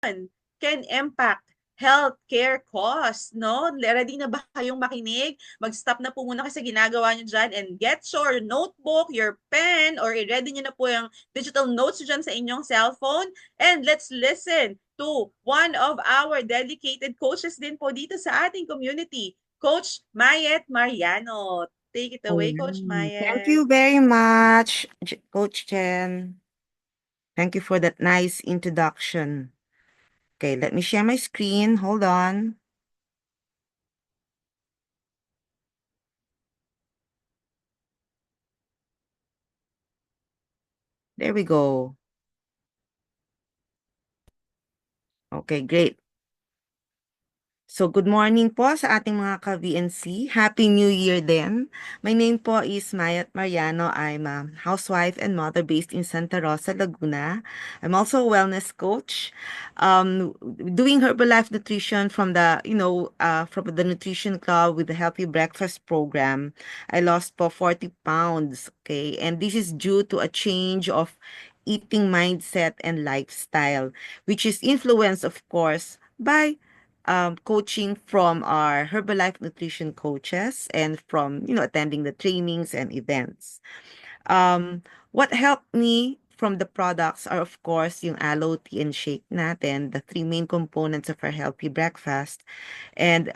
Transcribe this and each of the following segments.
can impact healthcare costs, no? Ready na ba kayong makinig? Mag-stop na po muna kasi ginagawa nyo dyan and get your notebook, your pen, or i-ready nyo na po yung digital notes dyan sa inyong cellphone. And let's listen to one of our dedicated coaches din po dito sa ating community, Coach Mayet Mariano. Take it away, Coach Ayan. Thank Mayet. you very much, Coach Chen. Thank you for that nice introduction. Okay, let me share my screen. Hold on. There we go. Okay, great. So good morning po sa ating mga ka-VNC. Happy New Year din. My name po is Mayat Mariano. I'm a housewife and mother based in Santa Rosa, Laguna. I'm also a wellness coach, doing Herbalife Nutrition from from the Nutrition Club with the Healthy Breakfast program. I lost po 40 pounds, okay? And this is due to a change of eating mindset and lifestyle, which is influenced, of course, by coaching from our Herbalife nutrition coaches and from, attending the trainings and events. What helped me from the products are, of course, yung aloe tea and shake natin, the three main components of our healthy breakfast. And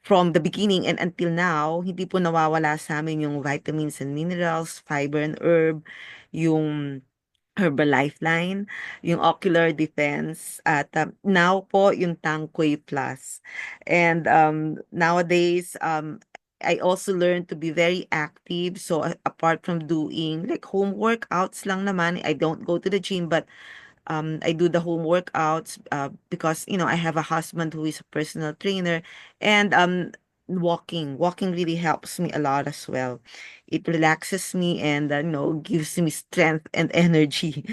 from the beginning and until now, hindi po nawawala sa amin yung vitamins and minerals, fiber and herb, yung Herbal Lifeline, yung Ocular Defense, at now po yung Tanquay Plus. And nowadays, I also learned to be very active. So apart from doing like home workouts lang naman, I don't go to the gym, but I do the home workouts because I have a husband who is a personal trainer, and walking really helps me a lot as well. It relaxes me and gives me strength and energy.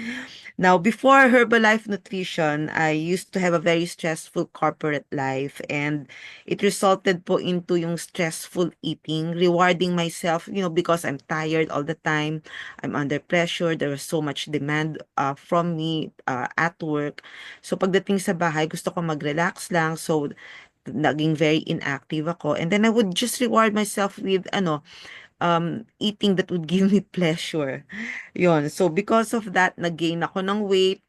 Now, before Herbalife Nutrition, I used to have a very stressful corporate life, and it resulted po into yung stressful eating, rewarding myself, because I'm tired all the time. I'm under pressure. There was so much demand from me at work. So pagdating sa bahay, gusto ko mag-relax lang. So naging very inactive ako. And then I would just reward myself with eating that would give me pleasure. Yon. So because of that, nag-gain ako ng weight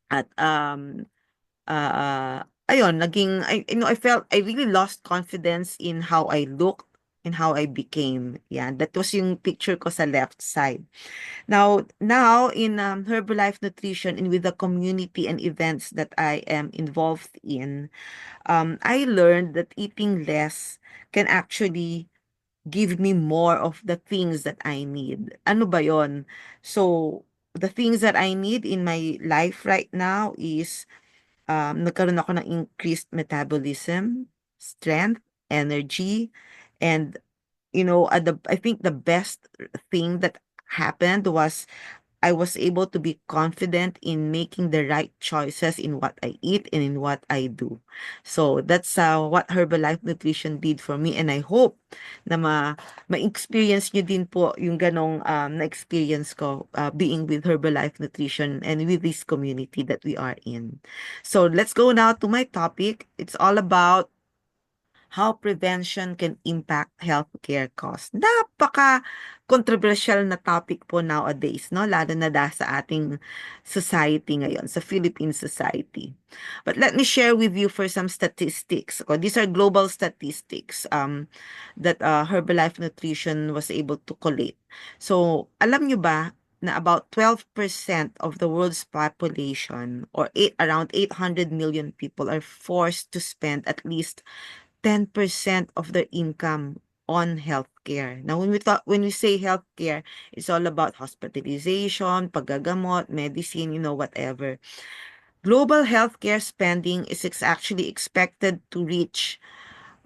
at ayun, I felt I really lost confidence in how I looked and how I became. Yeah, that was yung picture ko sa left side. Now in Herbalife Nutrition and with the community and events that I am involved in, I learned that eating less can actually give me more of the things that I need. Ano ba yon? So, the things that I need in my life right now is nagkaroon ako ng increased metabolism, strength, energy, and I think the best thing that happened was I was able to be confident in making the right choices in what I eat and in what I do. So that's what Herbalife Nutrition did for me, and I hope na ma-experience nyo din po yung ganong na-experience ko being with Herbalife Nutrition and with this community that we are in. So let's go now to my topic. It's all about how prevention can impact healthcare costs. Napaka-controversial na topic po nowadays, no? Lalo na sa ating society ngayon, sa Philippine society. But let me share with you for some statistics. Okay? These are global statistics that Herbalife Nutrition was able to collate. So, alam nyo ba na about 12% of the world's population, or around 800 million people, are forced to spend at least 10% of their income on healthcare. Now, when we say healthcare, it's all about hospitalization, paggagamot, medicine, whatever. Global healthcare spending is actually expected to reach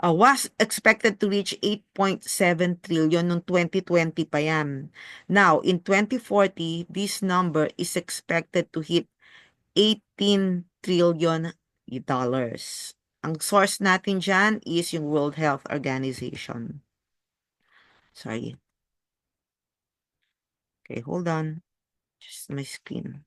was expected to reach 8.7 trillion noong 2020 pa yan. Now, in 2040, this number is expected to hit 18 trillion dollars. Ang source natin dyan is yung World Health Organization. Sorry. Okay, hold on. Just my screen.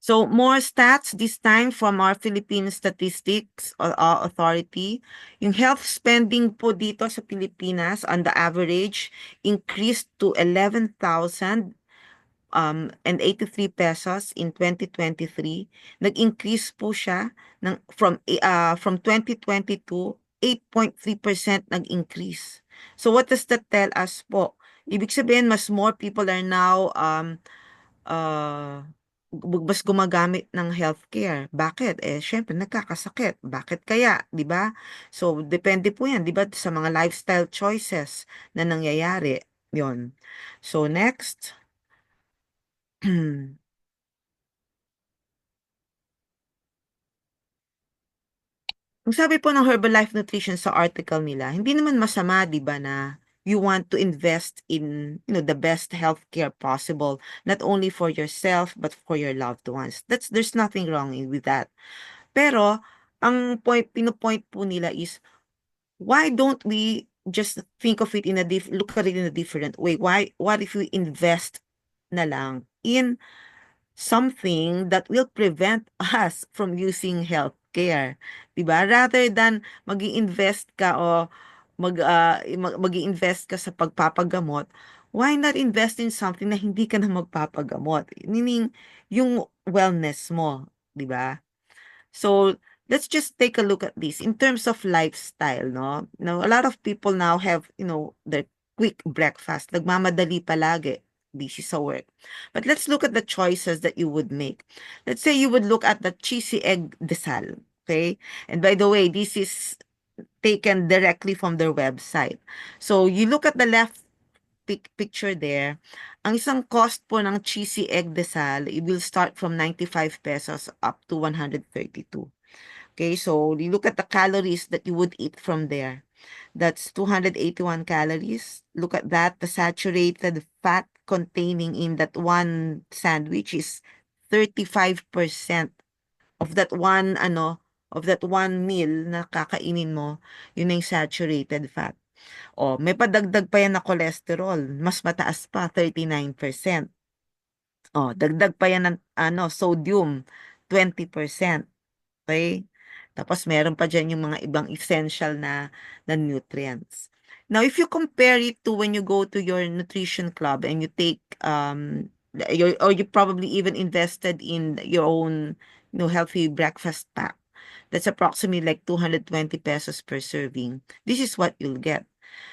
So more stats this time from our Philippine Statistics Authority. Yung health spending po dito sa Pilipinas on the average increased to 11,000 and 83 pesos in 2023. Nag-increase po siya from 2022, 8.3% nag-increase. So what does that tell us po? Ibig sabihin mas more people are now uh, mas gumagamit ng healthcare. Bakit? Syempre, nagkakasakit. Bakit kaya? Di ba? So, depende po yan, di ba? Sa mga lifestyle choices na nangyayari. Yon. So, next. Ang sabi po ng Herbalife Nutrition sa article nila, hindi naman masama, di ba, na you want to invest in, the best healthcare possible, not only for yourself, but for your loved ones. There's nothing wrong with that. Pero, ang pinopoint po nila is, why don't we just think of it look at it in a different way? What if we invest na lang in something that will prevent us from using healthcare, 'di ba? Rather than mag-invest ka o mag-invest ka sa pagpapagamot, why not invest in something na hindi ka na magpapagamot? Meaning yung wellness mo, 'di ba? So, let's just take a look at this in terms of lifestyle, no? Now, a lot of people now have, their quick breakfast. Nagmamadali palagi, busy sa work. But let's look at the choices that you would make. Let's say you would look at the cheesy egg desal, okay? And by the way, this is taken directly from their website. So, you look at the left picture there, ang isang cost po ng cheesy egg desal, it will start from 95 pesos up to 132. Okay, so you look at the calories that you would eat from there. That's 281 calories. Look at that. The saturated fat containing in that one sandwich is 35% of that one meal na kakainin mo, yun na yung saturated fat. O, may padagdag pa yan na cholesterol. Mas mataas pa, 39%. O, dagdag pa yan ng sodium, 20%. Okay? Tapos meron pa dyan yung mga ibang essential na nutrients. Now, if you compare it to when you go to your nutrition club and you take or you probably even invested in your own healthy breakfast pack, that's approximately like 220 pesos per serving. This is what you'll get.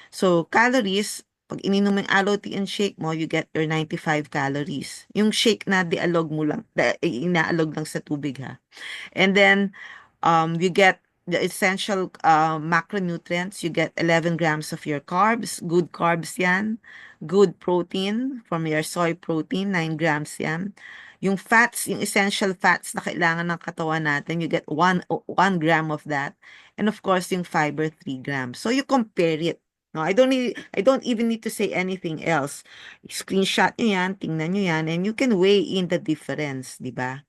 So, calories, pag ininom mo yung aloe tea and shake mo, you get your 95 calories. Yung shake na dialog mo lang, inaalog lang sa tubig ha. And then, you get the essential macronutrients. You get 11 grams of your carbs. Good carbs yan. Good protein from your soy protein. 9 grams yan. Yung fats, yung essential fats na kailangan ng katawan natin, you get 1 gram of that. And of course, yung fiber, 3 grams. So you compare it. No, I don't even need to say anything else. Screenshot nyo yan, tingnan nyo yan, and you can weigh in the difference, di ba?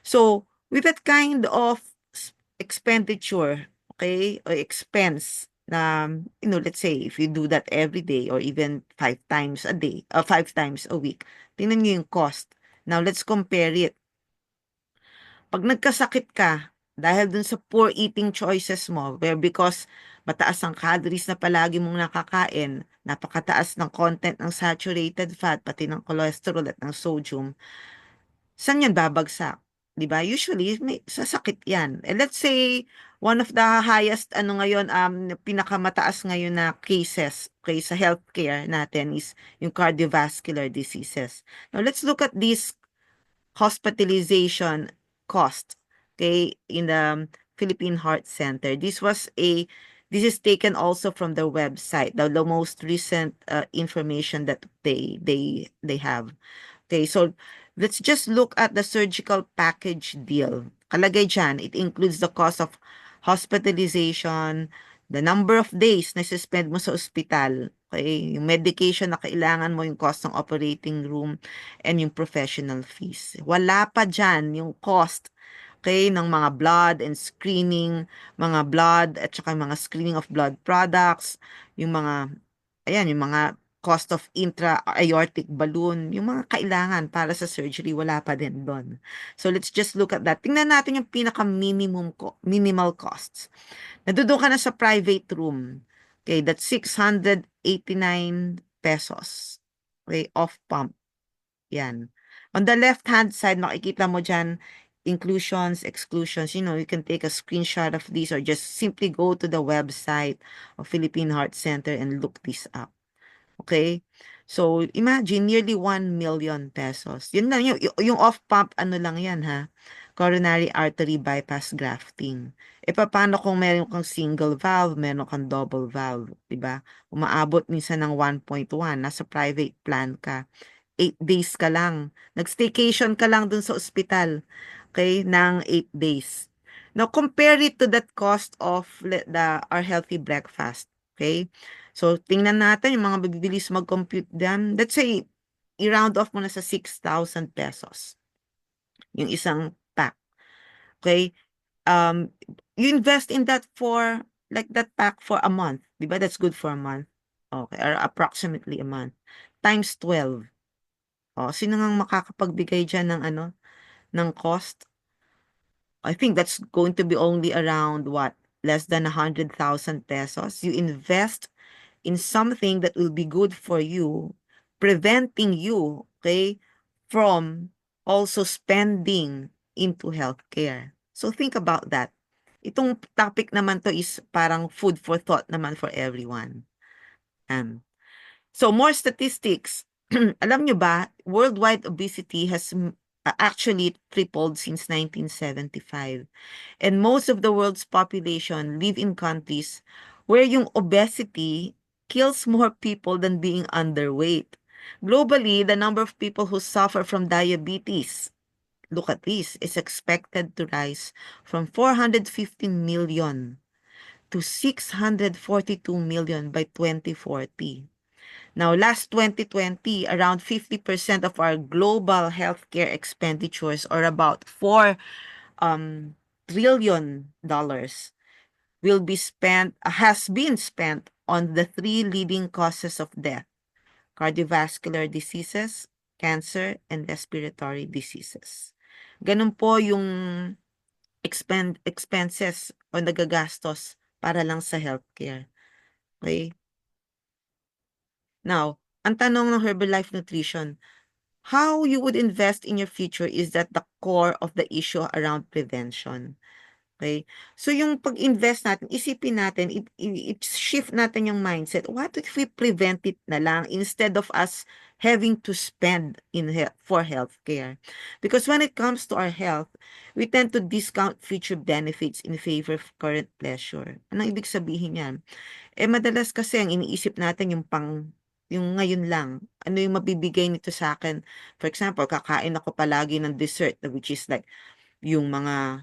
So, with that kind of expenditure, okay, or expense, let's say, if you do that every day or even 5 times a day, or 5 times a week, tingnan nyo yung cost. Now, let's compare it. Pag nagkasakit ka, dahil dun sa poor eating choices mo, where because mataas ang calories na palagi mong nakakain, napakataas ng content ng saturated fat, pati ng cholesterol at ng sodium, saan yan babagsak? 'Di ba? Usually, may sasakit yan. And let's say, one of the highest, ngayon, pinakamataas ngayon na cases, okay, sa healthcare natin is yung cardiovascular diseases. Now, let's look at this hospitalization cost, okay, in the Philippine Heart Center. This is taken also from their website, the most recent information that they have. Okay, so let's just look at the surgical package deal. Kalagay dyan, it includes the cost of hospitalization, the number of days na suspend mo sa ospital, okay, yung medication na kailangan mo, yung cost ng operating room, and yung professional fees. Wala pa dyan yung cost, okay, ng mga blood and screening, mga blood at saka mga screening of blood products, yung mga, ayan, yung mga cost of intra-aortic balloon, yung mga kailangan para sa surgery, wala pa din doon. So let's just look at that. Tingnan natin yung minimal costs. Nandoon ka na sa private room. Okay, that's 689 pesos. Okay, off pump. Yan. On the left-hand side, makikita mo dyan, inclusions, exclusions. You can take a screenshot of these or just simply go to the website of Philippine Heart Center and look this up. Okay? So, imagine, nearly 1 million pesos. Yun lang, yung off-pump, ano lang yan, ha? Coronary artery bypass grafting. E, paano kung meron kang single valve, meron kang double valve, diba? Umaabot minsan ng 1.1, nasa private plan ka. 8 days ka lang. Nag-staycation ka lang dun sa ospital. Okay? Ng 8 days. Now, compare it to that cost of our healthy breakfast. Okay? So, tingnan natin yung mga bibilis mag-compute dyan. Let's say, i-round off mo na sa 6,000 pesos. Yung isang pack. Okay? You invest in that for, like that pack for a month. Diba? That's good for a month. Okay. Or approximately a month. Times 12. Sino ngang makakapagbigay dyan ng ng cost? I think that's going to be only around what? Less than 100,000 pesos. You invest in something that will be good for you, preventing you, okay, from also spending into healthcare. So think about that. Itong topic naman to is parang food for thought naman for everyone. So more statistics. Alam nyo ba, worldwide obesity has actually tripled since 1975. And most of the world's population live in countries where yung obesity kills more people than being underweight. Globally, the number of people who suffer from diabetes, look at this, is expected to rise from 415 million to 642 million by 2040. Now, last 2020, around 50% of our global healthcare expenditures, or about $4 trillion, has been spent on the three leading causes of death: cardiovascular diseases, cancer, and respiratory diseases. Ganun po yung expenses o nagagastos para lang sa healthcare. Okay? Now, ang tanong ng Herbalife Nutrition, how you would invest in your future is that the core of the issue around prevention. Okay? So yung pag-invest natin, isipin natin, shift natin yung mindset. What if we prevent it na lang instead of us having to spend for healthcare? Because when it comes to our health, we tend to discount future benefits in favor of current pleasure. Anong ibig sabihin yan? Madalas kasi ang iniisip natin yung ngayon lang. Ano yung mabibigay nito sa akin? For example, kakain ako palagi ng dessert, which is like yung mga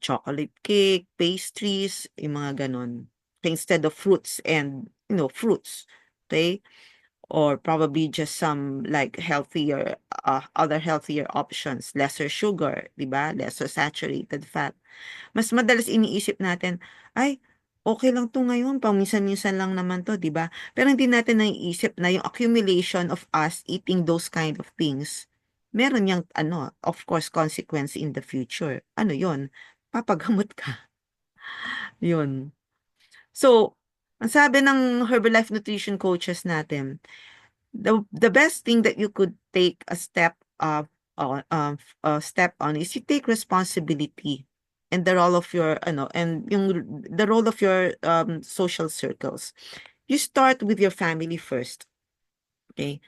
chocolate cake, pastries, yung mga ganon. Okay, instead of fruits and, fruits. Okay? Or probably just some like healthier, other healthier options, lesser sugar, di ba? Lesser saturated fat. Mas madalas iniisip natin, ay, okay lang to ngayon, paminsan-minsan lang naman to, di ba? Pero hindi natin naiisip na yung accumulation of us eating those kind of things, meron yang, of course, consequence in the future. Ano yon? Papagamot ka. Yun. So, ang sabi ng Herbalife Nutrition coaches natin, the best thing that you could take a step on is you take responsibility and the role of your the role of your social circles. You start with your family first. Okay?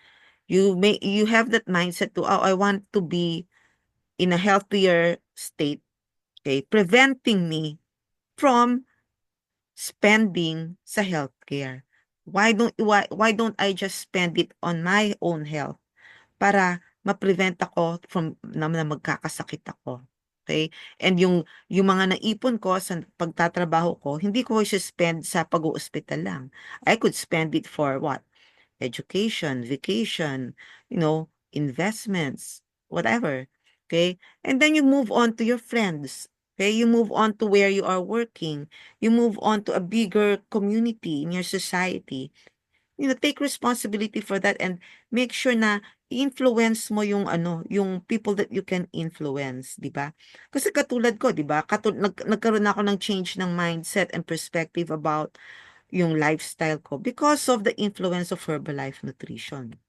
You have that mindset to, I want to be in a healthier state, okay, preventing me from spending sa healthcare. Why don't I just spend it on my own health para ma-prevent ako from na magkakasakit ako? Okay? And yung mga naipon ko sa pagtatrabaho ko, hindi ko i-spend sa pag-oospital lang. I could spend it for what? Education, vacation, investments, whatever. Okay? And then you move on to your friends. Okay? You move on to where you are working. You move on to a bigger community in your society. take responsibility for that and make sure na influence mo yung yung people that you can influence, di ba? Kasi katulad ko, di ba? Nagkaroon ako ng change ng mindset and perspective about yung lifestyle ko because of the influence of Herbalife Nutrition.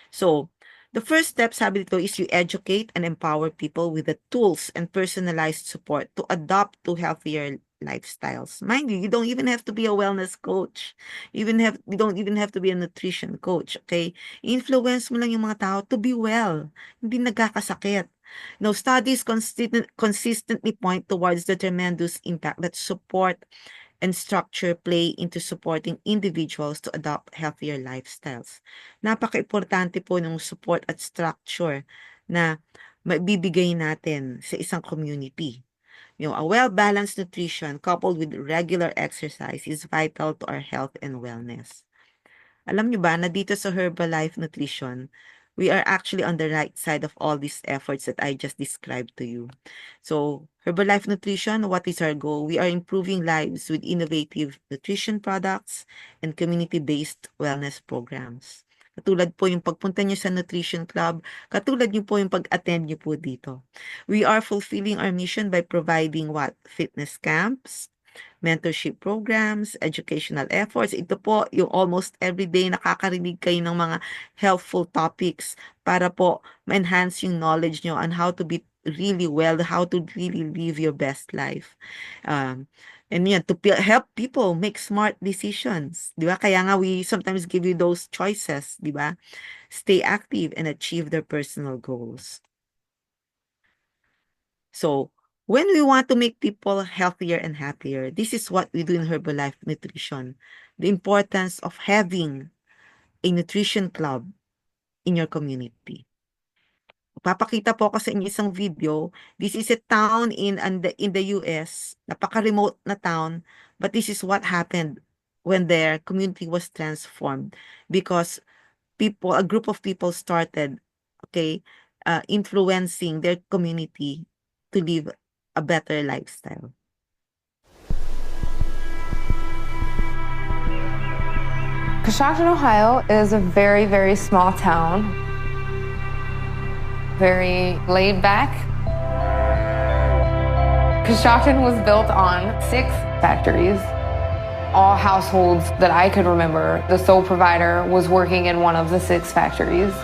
So, the first step, sabi dito, is you educate and empower people with the tools and personalized support to adopt to healthier lifestyles. Mind you, you don't even have to be a wellness coach. You don't even have to be a nutrition coach, okay? Influence mo lang yung mga tao to be well, hindi nagkakasakit. Now, studies consistently point towards the tremendous impact that support and structure play into supporting individuals to adopt healthier lifestyles. Napaka-importante po ng support at structure na maibibigay natin sa isang community. A well-balanced nutrition coupled with regular exercise is vital to our health and wellness. Alam nyo ba na dito sa Herbalife Nutrition, we are actually on the right side of all these efforts that I just described to you. So, Herbalife Nutrition, what is our goal? We are improving lives with innovative nutrition products and community-based wellness programs. Katulad po yung pagpunta nyo sa Nutrition Club, katulad nyo po yung pag-attend nyo po dito. We are fulfilling our mission by providing fitness camps, mentorship programs, educational efforts. Ito po yung almost everyday nakakarinig kayo ng mga helpful topics para po ma-enhance yung knowledge nyo on how to be really well, how to really live your best life. And yan, to help people make smart decisions. Di ba? Kaya nga we sometimes give you those choices, di ba? Stay active and achieve their personal goals. So, when we want to make people healthier and happier, this is what we do in Herbalife Nutrition. The importance of having a nutrition club in your community. Papakita po ako sa inyo isang video. This is a town in the US, napaka-remote na town, but this is what happened when their community was transformed because a group of people started, influencing their community to live a better lifestyle. Coshocton, Ohio is a very, very small town. Very laid back. Coshocton was built on 6 factories. All households that I could remember, the sole provider was working in one of the 6 factories.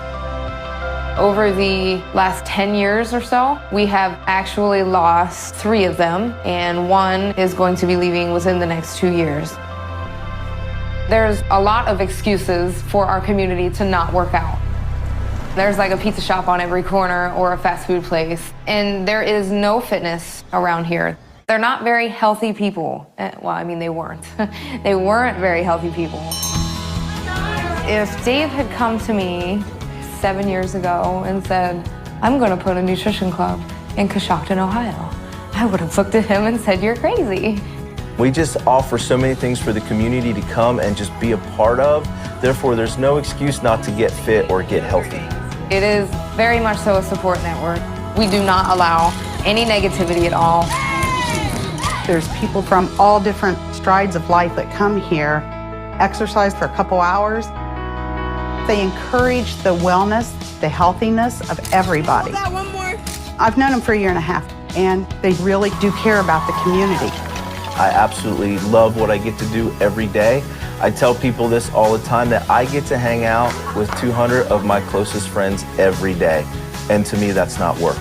Over the last 10 years or so, we have actually lost 3 of them, and 1 is going to be leaving within the next 2 years. There's a lot of excuses for our community to not work out. There's like a pizza shop on every corner or a fast food place, and there is no fitness around here. They're not very healthy people. Well, I mean, they weren't. They weren't very healthy people. If Dave had come to me 7 years ago and said, I'm going to put a nutrition club in Coshocton, Ohio, I would have looked at him and said, you're crazy. We just offer so many things for the community to come and just be a part of. Therefore, there's no excuse not to get fit or get healthy. It is very much so a support network. We do not allow any negativity at all. There's people from all different strides of life that come here, exercise for a couple hours. They encourage the wellness, the healthiness of everybody. One more. I've known them for a year and a half, and they really do care about the community. I absolutely love what I get to do every day. I tell people this all the time, that I get to hang out with 200 of my closest friends every day. And to me, that's not work.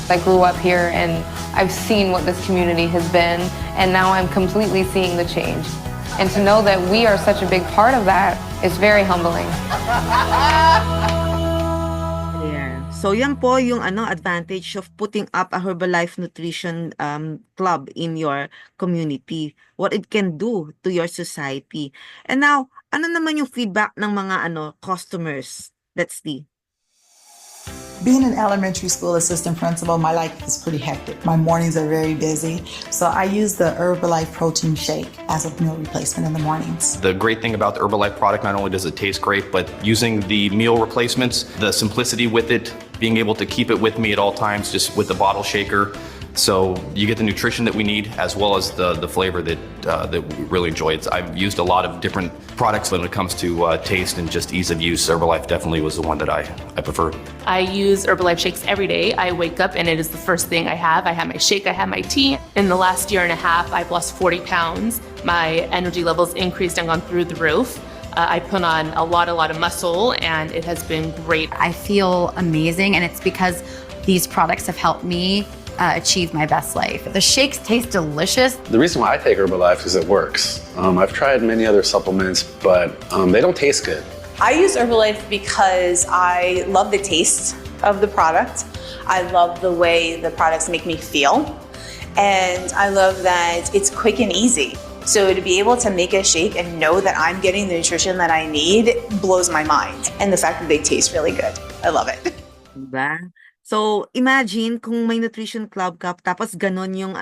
I grew up here and I've seen what this community has been, and now I'm completely seeing the change. And to know that we are such a big part of that is very humbling. Yeah. So yan po yung advantage of putting up a Herbalife Nutrition club in your community. What it can do to your society. And now, ano naman yung feedback ng mga customers? Let's see. Being an elementary school assistant principal, my life is pretty hectic. My mornings are very busy. So I use the Herbalife protein shake as a meal replacement in the mornings. The great thing about the Herbalife product, not only does it taste great, but using the meal replacements, the simplicity with it, being able to keep it with me at all times, just with the bottle shaker, So you get the nutrition that we need as well as the flavor that we really enjoy. I've used a lot of different products when it comes to taste and just ease of use. Herbalife definitely was the one that I prefer. I use Herbalife shakes every day. I wake up and it is the first thing I have. I have my shake, I have my tea. In the last year and a half, I've lost 40 pounds. My energy levels increased and gone through the roof. I put on a lot of muscle and it has been great. I feel amazing, and it's because these products have helped me achieve my best life. The shakes taste delicious. The reason why I take Herbalife is it works. I've tried many other supplements, but they don't taste good. I use Herbalife because I love the taste of the product. I love the way the products make me feel. And I love that it's quick and easy. So to be able to make a shake and know that I'm getting the nutrition that I need blows my mind. And the fact that they taste really good. I love it. Diba? So, imagine kung may nutrition club ka, tapos ganon yung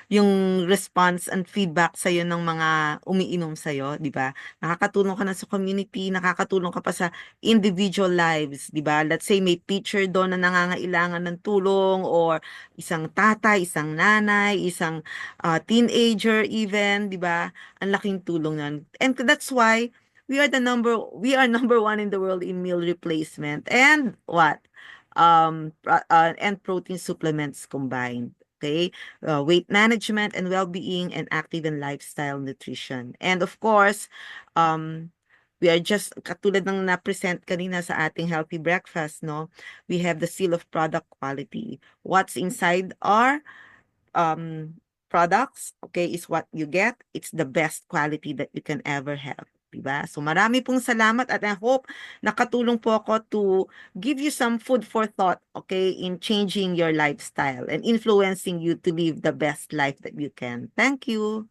yung response and feedback sa'yo ng mga umiinom sa'yo, di ba? Nakakatulong ka na sa community, nakakatulong ka pa sa individual lives, di ba? Let's say may teacher doon na nangangailangan ng tulong, or isang tatay, isang nanay, isang teenager even, di ba? Ang laking tulong nun. And that's why we are number one in the world in meal replacement. And what? And protein supplements combined. Okay, weight management and well-being, and active and lifestyle nutrition. And of course, we are just katulad ng na-present kanina sa ating healthy breakfast, no? We have the seal of product quality. What's inside our products, okay, is what you get. It's the best quality that you can ever have. Diba? So marami pong salamat, at I hope nakatulong po ako to give you some food for thought, okay, in changing your lifestyle and influencing you to live the best life that you can. Thank you.